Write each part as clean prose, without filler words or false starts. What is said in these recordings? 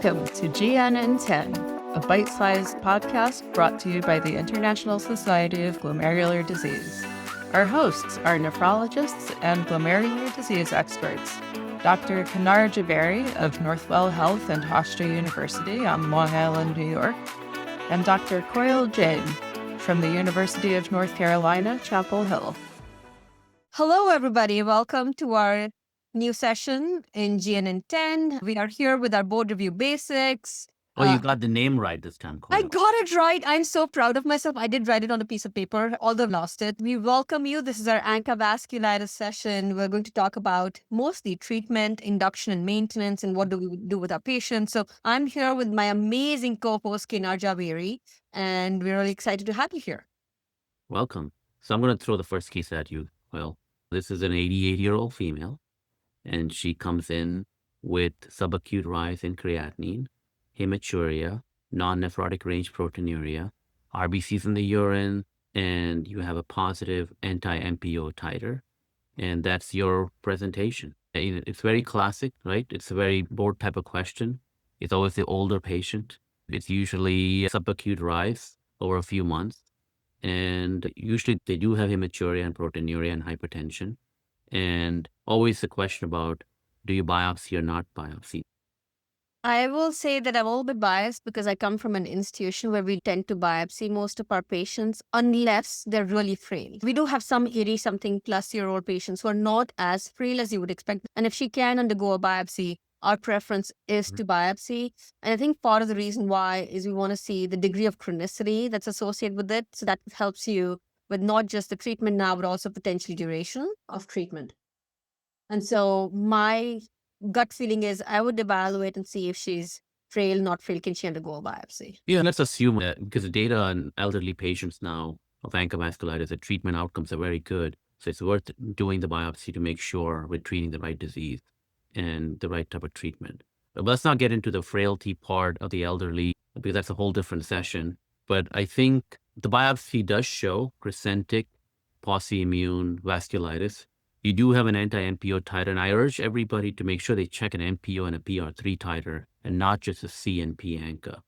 Welcome to GN in 10, a bite-sized podcast brought to you by the International Society of Glomerular Disease. Our hosts are nephrologists and glomerular disease experts, Dr. Kenar Jhaveri of Northwell Health and Hofstra University on Long Island, New York, and Dr. Koyal Jain from the University of North Carolina, Chapel Hill. Hello, everybody. Welcome to our new session in GNN 10. We are here with our board review basics. Oh, you got the name right this time, Koyal. I got it right. I'm so proud of myself. I did write it on a piece of paper, although I've lost it. We welcome you. This is our ANCA Vasculitis session. We're going to talk about mostly treatment, induction, and maintenance, and what do we do with our patients. So I'm here with my amazing co-host, Kenar Jhaveri, and we're really excited to have you here. Welcome. So I'm going to throw the first case at you. Well, this is an 88-year-old female, and she comes in with subacute rise in creatinine, hematuria, non-nephrotic range proteinuria, RBCs in the urine, and you have a positive anti-MPO titer. And that's your presentation. It's very classic, right? It's a very board type of question. It's always the older patient. It's usually subacute rise over a few months. And usually they do have hematuria and proteinuria and hypertension. And always the question about, do you biopsy or not biopsy? I will say that I'm a little bit biased because I come from an institution where we tend to biopsy most of our patients unless they're really frail. We do have some 80-something plus year old patients who are not as frail as you would expect. And if she can undergo a biopsy, our preference is to biopsy. And I think part of the reason why is we want to see the degree of chronicity that's associated with it. So that helps you with not just the treatment now, but also potentially duration of treatment. And so my gut feeling is I would evaluate and see if she's frail, not frail. Can she undergo a biopsy? Yeah, let's assume that because the data on elderly patients now of ANCA vasculitis, the treatment outcomes are very good. So it's worth doing the biopsy to make sure we're treating the right disease and the right type of treatment. But let's not get into the frailty part of the elderly because that's a whole different session. But I think the biopsy does show crescentic pauci-immune vasculitis. You do have an anti-MPO titer, and I urge everybody to make sure they check an MPO and a PR3 titer and not just a C and P-ANCA,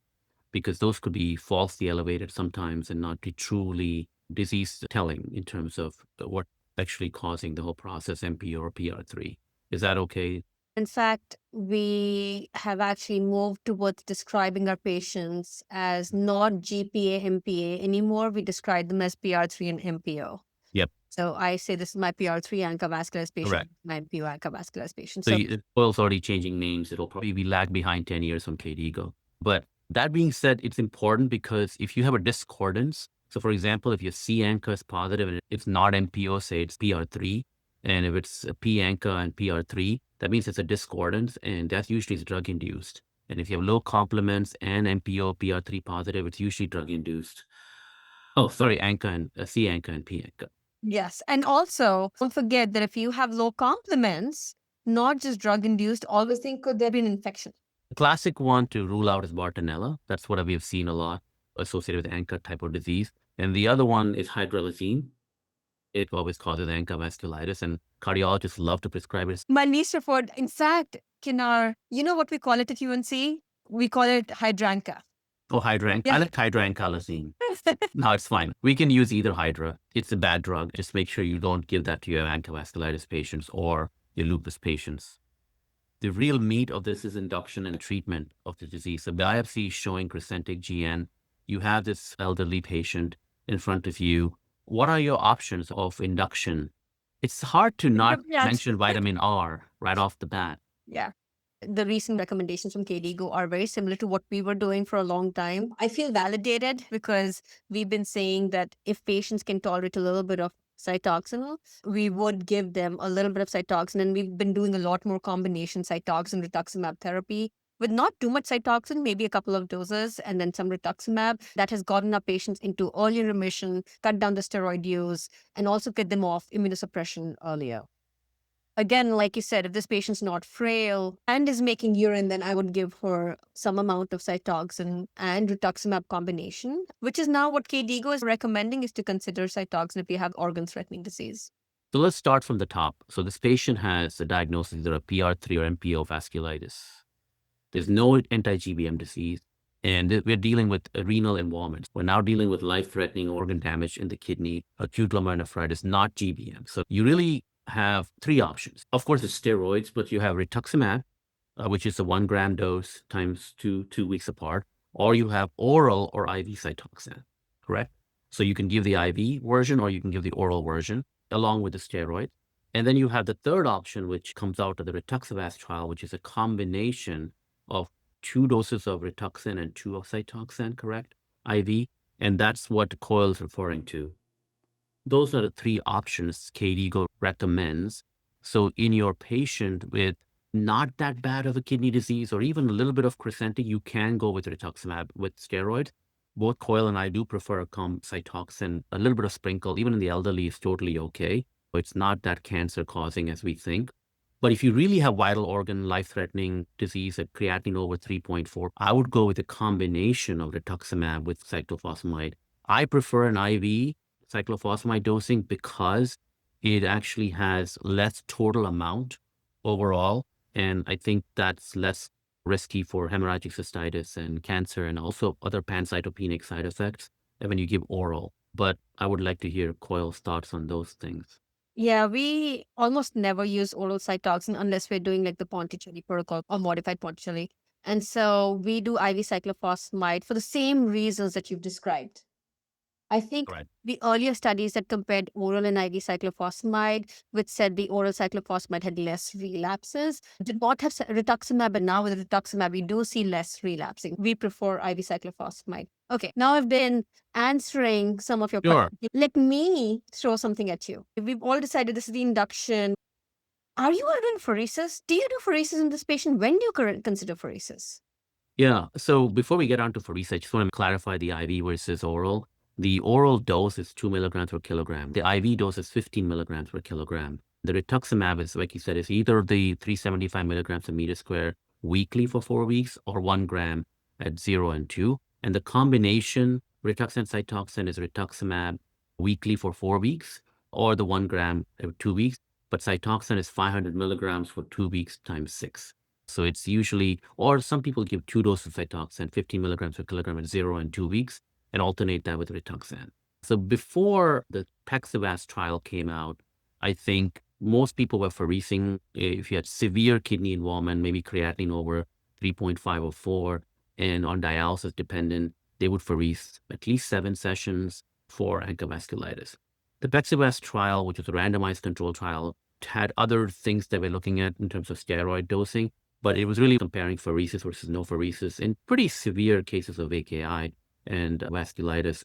because those could be falsely elevated sometimes and not be truly disease telling in terms of what actually causing the whole process, MPO or PR3. Is that okay? In fact, we have actually moved towards describing our patients as not GPA, MPA anymore. We describe them as PR3 and MPO. Yep. So I say this is my PR3 ANCA vasculitis patient, Correct. my MPO ANCA vasculitis patient. So Koyal's already changing names. It'll probably be lag behind 10 years from KDIGO. But that being said, it's important because if you have a discordance, so for example, if your C-ANCA is positive and it's not MPO, say it's PR3, and if it's a P-ANCA and PR3, that means it's a discordance, and that's usually drug-induced. And if you have low complements and MPO, PR3 positive, it's usually drug-induced. Oh, sorry, ANCA and C-ANCA and P-ANCA. Yes. And also, don't forget that if you have low complements, not just drug-induced, always think, could there be an infection? The classic one to rule out is Bartonella. That's what we've seen a lot associated with ANCA type of disease. And the other one is hydralazine. It always causes ANCA vasculitis, and cardiologists love to prescribe it. My least preferred, in fact, Kenar, you know what we call it at UNC? We call it hydranca. Oh, hydranca. Yeah. I like hydrancalazine. No, it's fine. We can use either hydra. It's a bad drug. Just make sure you don't give that to your ANCA vasculitis patients or your lupus patients. The real meat of this is induction and treatment of the disease. A biopsy is showing crescentic GN. You have this elderly patient in front of you. What are your options of induction? It's hard to not mention vitamin R right off the bat. Yeah. The recent recommendations from KDIGO are very similar to what we were doing for a long time. I feel validated because we've been saying that if patients can tolerate a little bit of Cytoxan, we would give them a little bit of Cytoxan. And we've been doing a lot more combination Cytoxan, Rituximab therapy with not too much Cytoxan, maybe a couple of doses, and then some Rituximab that has gotten our patients into early remission, cut down the steroid use, and also get them off immunosuppression earlier. Again, like you said, if this patient's not frail and is making urine, then I would give her some amount of Cytoxan and Rituximab combination, which is now what KDIGO is recommending, is to consider Cytoxan if you have organ-threatening disease. So let's start from the top. So this patient has a diagnosis either a PR3 or MPO vasculitis. There's no anti-GBM disease. And we're dealing with renal involvement. We're now dealing with life-threatening organ damage in the kidney, acute glomerulonephritis, not GBM. So you really have three options. Of course, it's steroids, but you have rituximab, which is a 1 gram dose times 2 weeks apart, or you have oral or IV Cytoxan, correct? So you can give the IV version or you can give the oral version along with the steroid. And then you have the third option, which comes out of the Rituximab trial, which is a combination of 2 doses of Rituxan and 2 of Cytoxan, correct? IV. And that's what Koyal is referring to. Those are the 3 options KDIGO recommends. So in your patient with not that bad of a kidney disease or even a little bit of crescentic, you can go with rituximab with steroids. Both Koyal and I do prefer Cytoxan, a little bit of sprinkle, even in the elderly is totally okay. It's not that cancer causing as we think. But if you really have vital organ, life-threatening disease at creatinine over 3.4, I would go with a combination of rituximab with cyclophosphamide. I prefer an IV cyclophosphamide dosing because it actually has less total amount overall. And I think that's less risky for hemorrhagic cystitis and cancer and also other pancytopenic side effects when you give oral. But I would like to hear Koyal's thoughts on those things. Yeah, we almost never use oral Cytoxan unless we're doing like the Ponticelli protocol or modified Ponticelli. And so we do IV cyclophosphamide for the same reasons that you've described. I think Right. the earlier studies that compared oral and IV cyclophosphamide, which said the oral cyclophosphamide had less relapses, did not have rituximab, and now with rituximab, we do see less relapsing. We prefer IV cyclophosphamide. Okay, now I've been answering some of your Sure. questions. Let me throw something at you. We've all decided this is the induction. Are you all doing pheresis? Do you do pheresis in this patient? When do you consider pheresis? Yeah. So before we get on to pheresis, I just want to clarify the IV versus oral. The oral dose is 2 milligrams per kilogram. The IV dose is 15 milligrams per kilogram. The rituximab is, like you said, is either the 375 milligrams per meter square weekly for 4 weeks or 1 gram at 0 and 2. And the combination Rituxan Cytoxan is rituximab weekly for 4 weeks or the 1 gram every 2 weeks. But Cytoxan is 500 milligrams for 2 weeks times 6. So it's usually, or some people give 2 doses of Cytoxan, 15 milligrams per kilogram at 0 and 2 weeks, and alternate that with Rituxan. So before the Pexavas trial came out, I think most people were pheresing if you had severe kidney involvement, maybe creatinine over 3.5 or 4, and on dialysis dependent, they would pherese at least 7 sessions for ANCA vasculitis. The Pexavas trial, which was a randomized control trial, had other things that we're looking at in terms of steroid dosing, but it was really comparing pheresis versus no pheresis in pretty severe cases of AKI and vasculitis,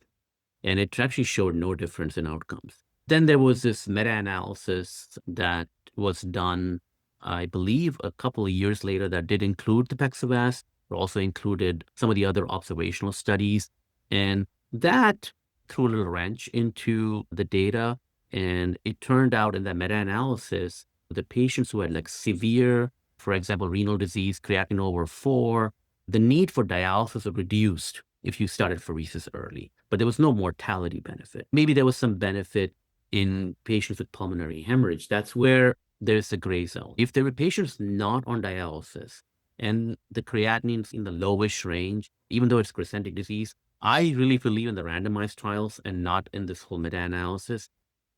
and it actually showed no difference in outcomes. Then there was this meta-analysis that was done, I believe, a couple of years later that did include the Pexavas, but also included some of the other observational studies, and that threw a little wrench into the data, and it turned out in that meta-analysis, the patients who had like severe, for example, renal disease, creatinine over 4, the need for dialysis was reduced if you started pheresis early, but there was no mortality benefit. Maybe there was some benefit in patients with pulmonary hemorrhage. That's where there's a gray zone. If there were patients not on dialysis and the creatinine's in the lowish range, even though it's crescentic disease, I really believe in the randomized trials and not in this whole meta-analysis.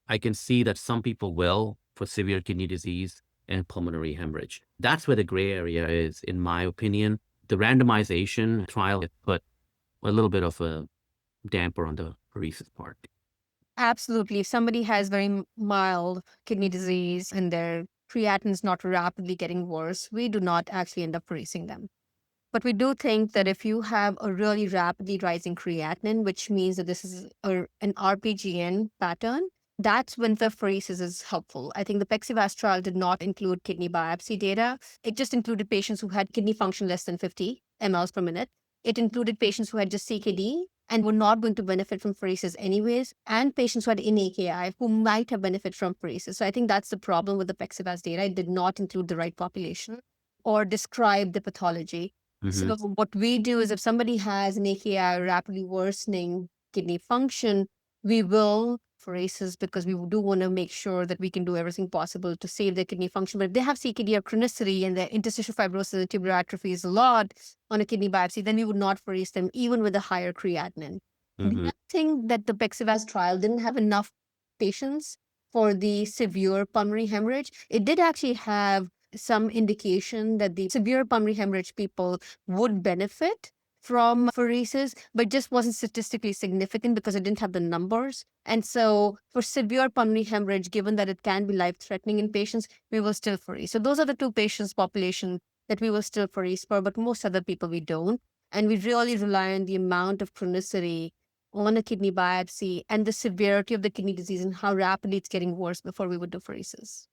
I can see that some people will for severe kidney disease and pulmonary hemorrhage. That's where the gray area is, in my opinion. The randomization trial put a little bit of a damper on the pheresis part. Absolutely. If somebody has very mild kidney disease and their creatinine is not rapidly getting worse, we do not actually end up pheresing them. But we do think that if you have a really rapidly rising creatinine, which means that this is an RPGN pattern, that's when the pheresis is helpful. I think the Pexavas trial did not include kidney biopsy data. It just included patients who had kidney function less than 50 mLs per minute. It included patients who had just CKD and were not going to benefit from pheresis anyways, and patients who had in AKI who might have benefit from pheresis. So I think that's the problem with the Pexavas data. It did not include the right population or describe the pathology. Mm-hmm. So what we do is if somebody has an AKI rapidly worsening kidney function, we will apheresis because we do want to make sure that we can do everything possible to save their kidney function. But if they have CKD or chronicity and their interstitial fibrosis and tubular atrophy is a lot on a kidney biopsy, then we would not apherese them even with a higher creatinine. The other thing that the Pexivas trial didn't have enough patients for the severe pulmonary hemorrhage. It did actually have some indication that the severe pulmonary hemorrhage people would benefit from apheresis, but just wasn't statistically significant because it didn't have the numbers. And so for severe pulmonary hemorrhage, given that it can be life-threatening in patients, we will still apherese. So those are the two patients population that we will still apherese for, but most other people we don't. And we really rely on the amount of chronicity on a kidney biopsy and the severity of the kidney disease and how rapidly it's getting worse before we would do apheresis.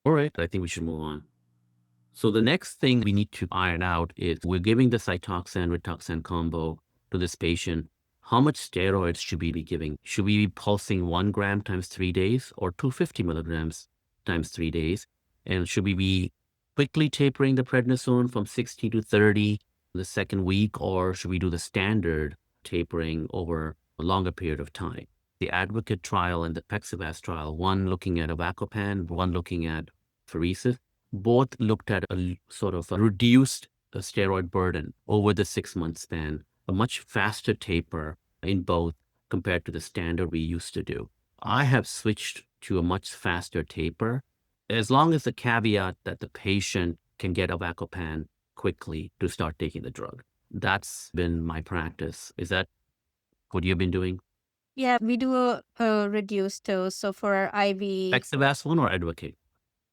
All right, I think we should move on. So the next thing we need to iron out is we're giving the Cytoxan Rituxan combo to this patient. How much steroids should we be giving? Should we be pulsing 1 gram times 3 days or 250 milligrams times 3 days? And should we be quickly tapering the prednisone from 60 to 30 the second week, or should we do the standard tapering over a longer period of time? The Advocate trial and the Pexivas trial, one looking at avacopan, one looking at apheresis, both looked at a sort of a reduced steroid burden over the 6-month span, a much faster taper in both compared to the standard we used to do. I have switched to a much faster taper, as long as the caveat that the patient can get avacopan quickly to start taking the drug. That's been my practice. Is that what you've been doing? Yeah, we do a reduced dose. So for our IV, Pexivas one or Advocate?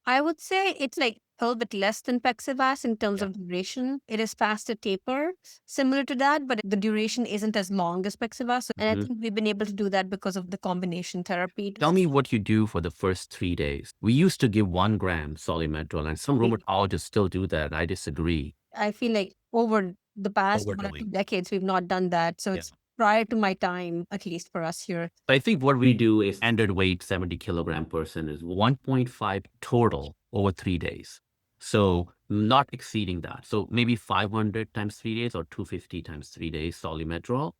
I would say it's like a little bit less than Pexivas in terms Yeah. of duration. It is faster taper, similar to that, but the duration isn't as long as Pexivas. And I think we've been able to do that because of the combination therapy. Tell me what you do for the first 3 days. We used to give 1 gram Solumetrol, and some rheumatologists still do that. I disagree. I feel like over the past 1 or 2 Overdoing. decades, we've not done that. So it's prior to my time, at least for us here. I think what we do is standard weight 70 kilogram person is 1.5 total over 3 days. So not exceeding that. So maybe 500 times 3 days or 250 times 3 days Solumetrol,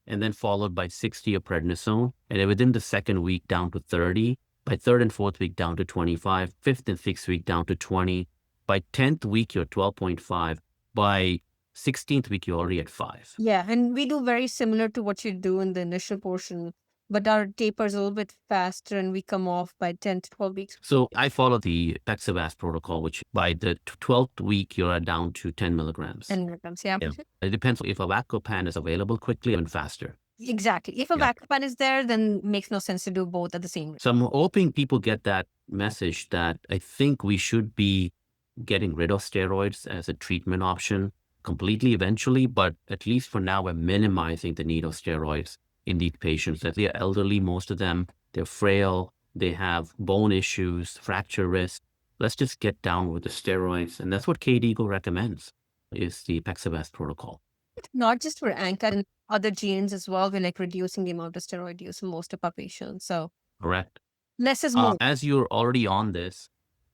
and then followed by 60 of prednisone. And then within the second week down to 30, by third and fourth week down to 25, fifth and sixth week down to 20. By 10th week, you're 12.5. By 16th week, you're already at 5. Yeah, and we do very similar to what you do in the initial portion, but our taper is a little bit faster and we come off by 10 to 12 weeks. So I follow the Pexivas protocol, which by the 12th week, you're down to 10 milligrams. 10 milligrams, yeah. It depends if avacopan is available quickly and faster. Exactly. If a avacopan is there, then it makes no sense to do both at the same time. So I'm hoping people get that message that I think we should be getting rid of steroids as a treatment option completely eventually, but at least for now, we're minimizing the need of steroids in these patients. That they're elderly, most of them, they're frail, they have bone issues, fracture risk. Let's just get down with the steroids. And that's what KDIGO recommends, is the Pexivas protocol. Not just for ANCA and other genes as well, we're like reducing the amount of steroid use in most of our patients. So Correct. less is more. As you're already on this,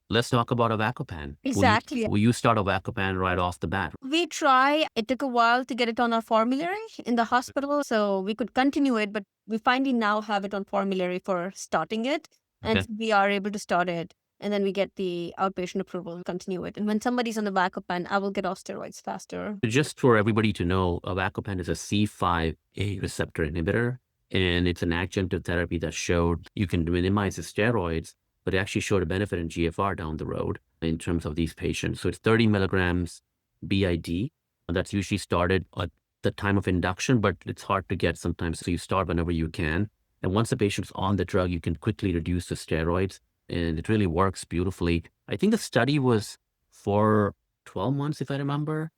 let's talk about avacopan. Exactly. Will you start avacopan right off the bat? We try. It took a while to get it on our formulary in the hospital, so we could continue it, but we finally now have it on formulary for starting it, and we are able to start it. And then we get the outpatient approval and continue it. And when somebody's on the avacopan, I will get off steroids faster. Just for everybody to know, avacopan is a C5a receptor inhibitor, and it's an adjunctive therapy that showed you can minimize the steroids, but it actually showed a benefit in GFR down the road in terms of these patients. So it's 30 milligrams BID. That's usually started at the time of induction, but it's hard to get sometimes. So you start whenever you can. And once the patient's on the drug, you can quickly reduce the steroids, and it really works beautifully. I think the study was for 12 months, if I remember.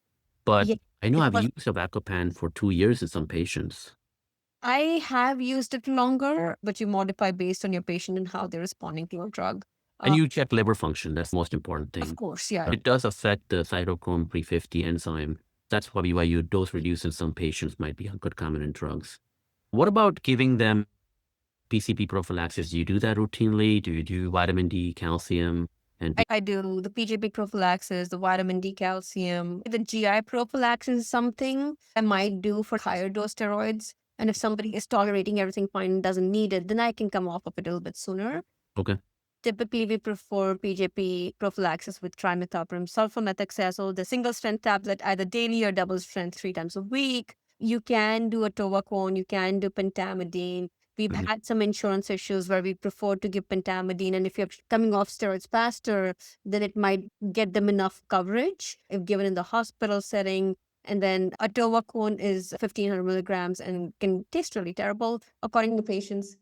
But I know I've used avacopan for 2 years in some patients. I have used it longer, but you modify based on your patient and how they're responding to your drug. And you check liver function. That's the most important thing. Of course, yeah. It does affect the cytochrome P50 enzyme. That's probably why you dose reduce in some patients might be concomitant drugs. What about giving them PCP prophylaxis? Do you do that routinely? Do you do vitamin D, calcium? And I do the PJP prophylaxis, the vitamin D, calcium. The GI prophylaxis is something I might do for higher dose steroids. And if somebody is tolerating everything fine and doesn't need it, then I can come off of it a little bit sooner. Okay. Typically, we prefer PJP prophylaxis with trimethoprim sulfamethoxazole, the single strength tablet, either daily or double strength 3 times a week. You can do a tovacone, you can do pentamidine. We've Mhm. had some insurance issues where we prefer to give pentamidine, and if you're coming off steroids faster, then it might get them enough coverage if given in the hospital setting. And then a tovacone is 1,500 milligrams and can taste really terrible according to patients.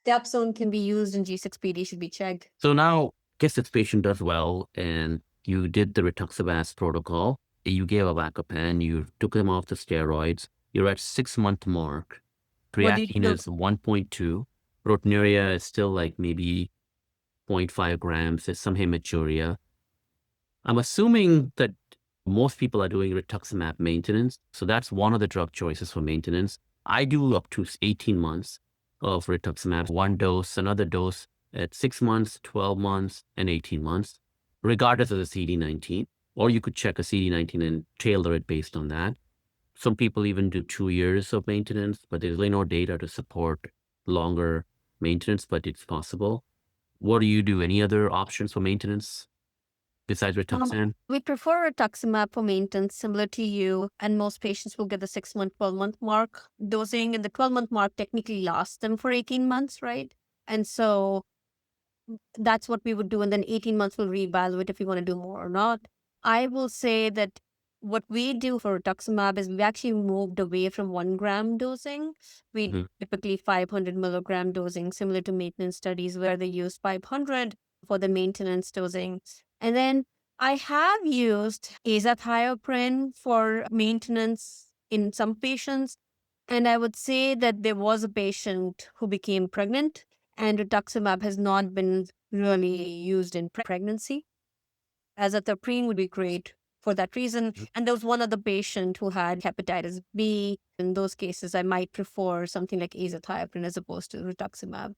Dapsone can be used and G6PD should be checked. So now, guess this patient does well, and you did the Rituximab protocol. You gave a Avacopan, you took them off the steroids. You're at 6-month mark. What do you Creatinine do? is 1.2. Proteinuria is still like maybe 0.5 grams. There's some hematuria. I'm assuming that most people are doing rituximab maintenance. So that's one of the drug choices for maintenance. I do up to 18 months of rituximab, one dose, another dose at 6 months, 12 months, and 18 months, regardless of the CD19. Or you could check a CD19 and tailor it based on that. Some people even do 2 years of maintenance, but there's really no data to support longer maintenance, but it's possible. What do you do? Any other options for maintenance besides Rituxan? We prefer rituximab for maintenance, similar to you, and most patients will get the 6-month, 12-month mark dosing, and the 12-month mark technically lasts them for 18 months, right? And so that's what we would do, and then 18 months we'll reevaluate if we want to do more or not. I will say that what we do for rituximab is we've actually moved away from 1 gram dosing. We Mhm. typically 500 milligram dosing, similar to maintenance studies where they use 500 for the maintenance dosing. And then I have used azathioprine for maintenance in some patients. And I would say that there was a patient who became pregnant, and rituximab has not been really used in pregnancy. Azathioprine would be great for that reason. And there was one other patient who had hepatitis B. In those cases, I might prefer something like azathioprine as opposed to rituximab.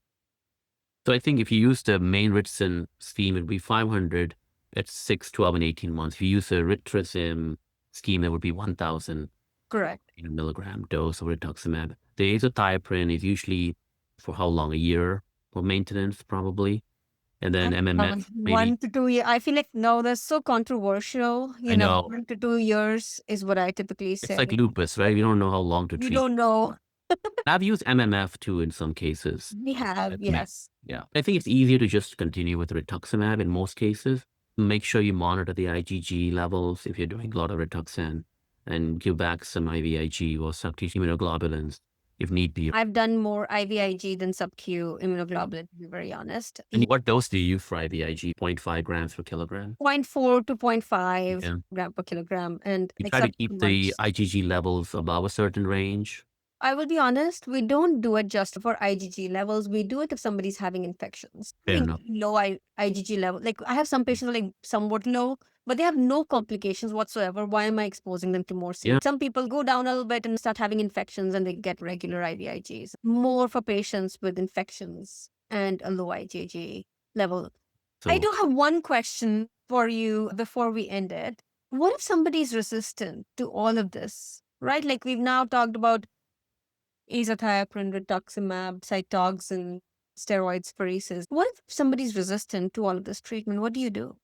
So I think if you use the main Ritson scheme, it'd be 500 at 6, 12, and 18 months. If you use the Ritrazim scheme, it would be 1,000 Correct. milligram dose of rituximab. The azathioprine is usually for how long? A year for maintenance, probably. And then MMF, maybe. 1 to 2 years. I feel like, no, that's so controversial. I know. 1 to 2 years is what I typically It's say. like lupus, right? We don't know how long to We treat. don't know. I've used MMF too in some cases. We have, yes. Yeah. I think it's easier to just continue with rituximab in most cases. Make sure you monitor the IgG levels if you're doing a lot of Rituxan, and give back some IVIG or subcutaneous immunoglobulins if need be. I've done more IVIG than sub-Q immunoglobulin, to be very honest. And what dose do you use for IVIG? 0.5 grams per kilogram? 0.4 to 0.5 Yeah. gram per kilogram. And You like try to sub-Q keep the much. IgG levels above a certain range. I will be honest, we don't do it just for IgG levels. We do it if somebody's having infections. Fair enough. Low IgG level. Like I have some patients who are like somewhat low, but they have no complications whatsoever. Why am I exposing them to more Yeah. Some people go down a little bit and start having infections and they get regular IVIGs. More for patients with infections and a low IgG level. I So do have one question for you before we end it. What if somebody's resistant to all of this, right? Like we've now talked about azathioprine, rituximab, cytoxin, steroids, pheresis. What if somebody's resistant to all of this treatment? What do you do?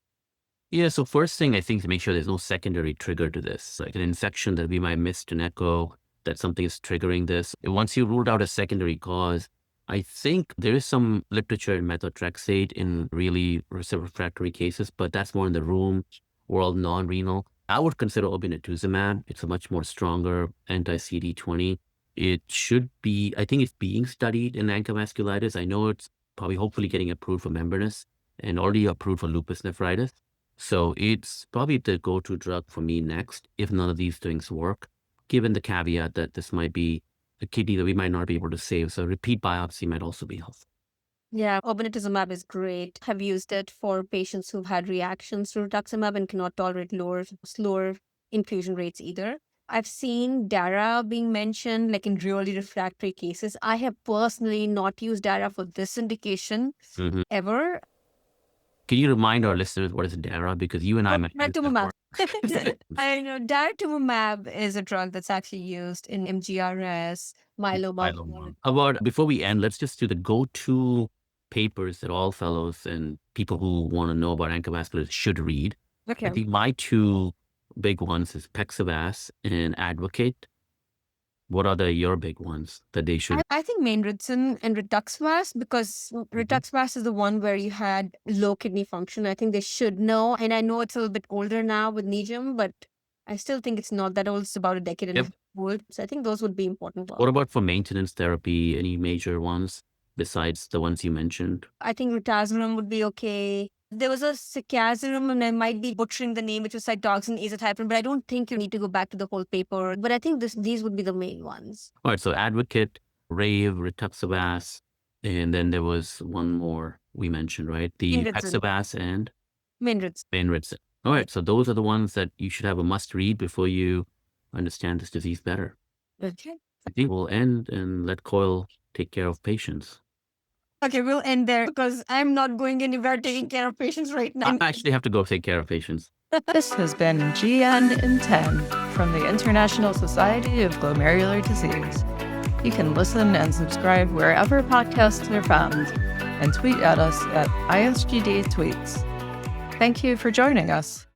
yeah, so first thing I think to make sure there's no secondary trigger to this, like an infection that we might miss an echo, that something is triggering this. Once you ruled out a secondary cause, I think there is some literature in methotrexate in really refractory cases, but that's more in the room world, non-renal. I would consider obinutuzumab. It's a much more stronger anti-CD20. It should be, I think it's being studied in ANCA vasculitis. I know it's probably hopefully getting approved for membranous and already approved for lupus nephritis. So it's probably the go-to drug for me next if none of these things work, given the caveat that this might be a kidney that we might not be able to save. So repeat biopsy might also be helpful. Yeah, obinutuzumab is great. Have used it for patients who've had reactions to rituximab and cannot tolerate slower infusion rates either. I've seen DARA being mentioned like in really refractory cases. I have personally not used DARA for this indication Mhm. ever. Can you remind our listeners what is DARA? Because you and I might use that Daratumumab. word. I know daratumumab is a drug that's actually used in MGRS, myeloma. Myeloma. About before we end, let's just do the go-to papers that all fellows and people who want to know about ANCA vasculitis should read. I Okay. think my two big ones is Pexavas and Advocate. What are your big ones that they should? I think Mainridson and Rituximab, because Rituximab is the one where you had low kidney function. I think they should know. And I know it's a little bit older now with NEJM, but I still think it's not that old. It's about a decade and a half old. So I think those would be important. What about for maintenance therapy? Any major ones besides the ones you mentioned? I think Rituximab would be okay. There was a Cicazirum, and I might be butchering the name, which was cytoxin azathioprine, but I don't think you need to go back to the whole paper. But I think these would be the main ones. All right, so Advocate, Rave, Rituximab, and then there was one more we mentioned, right? The Mainridson. Pexavas and Mainridson. All right, so those are the ones that you should have a must read before you understand this disease better. Okay. I think we'll end and let Koyal take care of patients. Okay, we'll end there because I'm not going anywhere taking care of patients right now. I actually have to go take care of patients. This has been GN in 10 from the International Society of Glomerular Disease. You can listen and subscribe wherever podcasts are found and tweet at us at ISGD Tweets. Thank you for joining us.